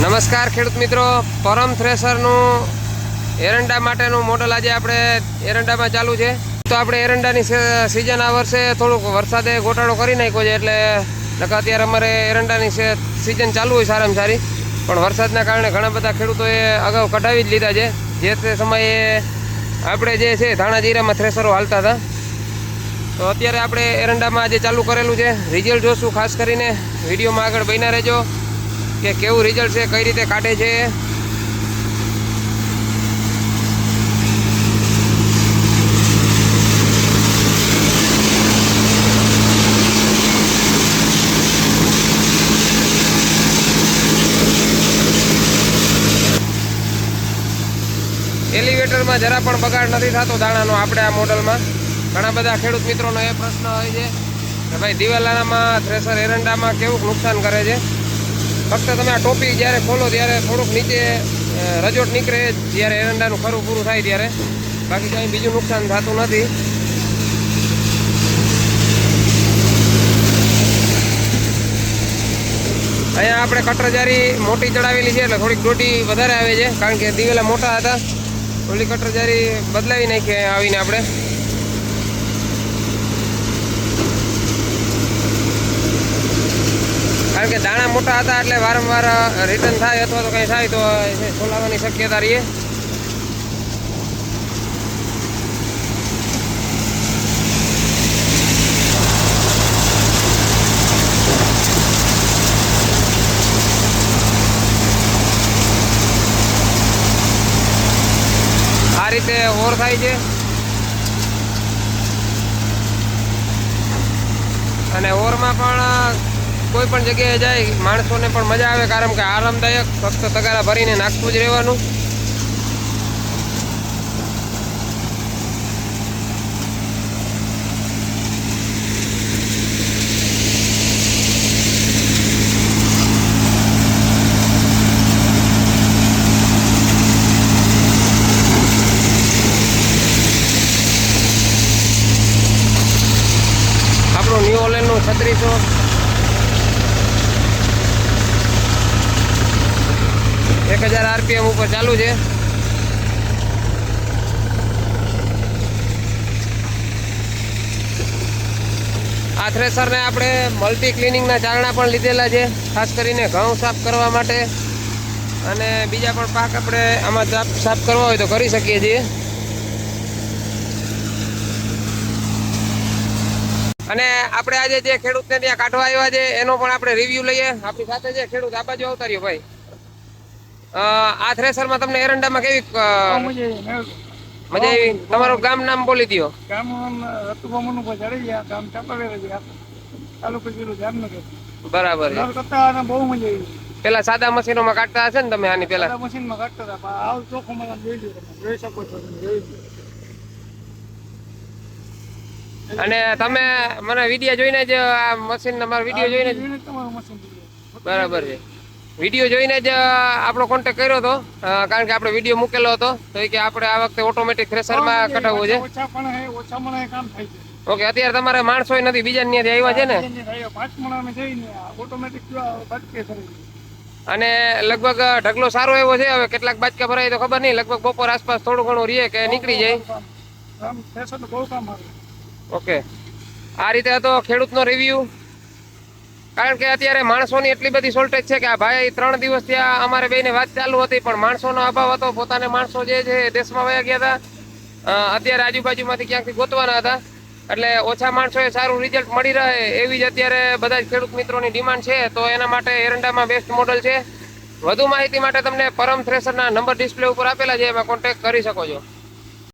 નમસ્કાર ખેડૂત મિત્રો, પરમ થ્રેસરનું એરંડા માટેનું મોડલ આજે આપણે એરંડામાં ચાલુ છે. તો આપણે એરંડાની સિઝન આ વર્ષે થોડુંક વરસાદે ઘોટાડો કરી નાખ્યો છે, એટલે અત્યારે અમારે એરંડાની સિઝન ચાલુ હોય સારામાં સારી, પણ વરસાદના કારણે ઘણા બધા ખેડૂતોએ અગાઉ કઢાવી જ લીધા છે. જે તે સમયે આપણે જે છે ધાણા જીરામાં થ્રેસરો હાલતા હતા, તો અત્યારે આપણે એરંડામાં આજે ચાલુ કરેલું છે. રિઝલ્ટ જોશું, ખાસ કરીને વિડીયોમાં આગળ બન્યા રહેજો કે કેવું રિઝલ્ટ છે, કઈ રીતે કાઢે છે. એલિવેટરમાં જરા પણ બગાડ નથી થતો દાણાનો. આપણે આ મોડલમાં ઘણા બધા ખેડૂત મિત્રોનો એ પ્રશ્ન હોય છે કે ભાઈ દિવાલામાં થ્રેસર એરંડામાં કેવું નુકસાન કરે છે. ફક્ત તમે આ ટોપી જ્યારે ખોલો ત્યારે થોડુંક નીચે રજોટ નીકળે જ્યારે એરંડાનું ખરું પૂરું થાય ત્યારે, બાકી કંઈ બીજું નુકસાન થતું નથી. અહીંયા આપણે કટરજારી મોટી ચડાવેલી છે એટલે થોડીક દોઢી વધારે આવે છે, કારણ કે દિવેલા મોટા હતા. ઓલી કટરજારી બદલાવી નાખીએ આવીને આપણે. કારણ કે દાણા મોટા હતા એટલે વારંવાર રિટર્ન થાય અથવા તો કંઈ થાય તો ખોલાવવાની શક્યતા રહીએ. આ રીતે ઓર થાય છે, અને ઓરમાં પણ કોઈ પણ જગ્યાએ જાય માણસોને પણ મજા આવે, કારણ કે આરામદાયક, ફક્ત તગારા ભરીને નાખતું જ રહેવાનું. આપણું ન્યૂ ઓલેનનું 3600 1000 RPM ઉપર ચાલુ છે. આ થ્રેસરને આપણે મલ્ટી ક્લિનિંગના ચારણા પણ લીધેલા છે, ખાસ કરીને ઘઉં સાફ કરવા માટે, અને બીજા પણ પાક આપણે આમાં સાફ કરવા હોય તો કરી શકીએ છીએ. અને આપણે આજે જે ખેડૂતને ત્યાં કાઢવા આવ્યા છે એનો પણ આપણે રિવ્યુ લઈએ. આપણી સાથે જે ખેડૂત આ બાજુ આવતા રહ્યો ભાઈ, આ થ્રેસરમાં તમને એરંડામાં કેવી મજા આવી? તમારું ગામ નામ બોલી દો. ગામ રતુભા મનુભા જાડેજા, ગામ ચાપાવેરા, તાલુકો જિલ્લો જામનગર. બરાબર છે. કરતા બહુ મજા આવી. પેલા સાદા મશીનોમાં કાઢતા હશે ને તમે? આની પેલા મશીનમાં કાઢતા હતા, આવ ચોખ્ખું જોઈ શકો છો. અને તમે મને વિડીયો જોઈને જ આ મશીન, અમારો વિડીયો જોઈને તમારું મશીન. બરાબર છે. વિડીયો જોઈને જ આપણો કોન્ટેક્ટ કર્યો હતો, કારણ કે આપણે વિડીયો મૂકેલો હતો તો કે આપણે આ વખતે ઓટોમેટિક થ્રેસરમાં કઢાવવું છે. ઓછામાં કામ થાય છે. ઓકે, અત્યારે તમારે માણસો નથી, બીજા ત્યાંથી આવ્યા છે ને? 5 મણામાં જઈને ઓટોમેટિક બાટકે કરે. અને લગભગ ઢગલો સારો એવો છે. હવે કેટલાક બાચકા ભરાય તો ખબર નહીં, લગભગ બપોર આસપાસ થોડું ઘણું રહીએ કે નીકળી જાય. બહુ કામ આવે. ઓકે, આ રીતે હતો ખેડૂતનો રિવ્યુ. કારણ કે અત્યારે માણસોની એટલી બધી શોર્ટેજ છે કે આ ભાઈ 3 દિવસ ત્યાં અમારે બેને વાત ચાલુ હતી, પણ માણસોનો અભાવ હતો. પોતાને માણસો જે છે દેશમાં વયા ગયા હતા, અત્યારે આજુબાજુમાંથી ક્યાંકથી ગોતવાના હતા, એટલે ઓછા માણસોએ સારું રિઝલ્ટ મળી રહે એવી જ અત્યારે બધા જ ખેડૂત મિત્રોની ડિમાન્ડ છે. તો એના માટે એરંડામાં બેસ્ટ મોડલ છે. વધુ માહિતી માટે તમને પરમ થ્રેસરના નંબર ડિસ્પ્લે ઉપર આપેલા છે, એમાં કોન્ટેક્ટ કરી શકો છો.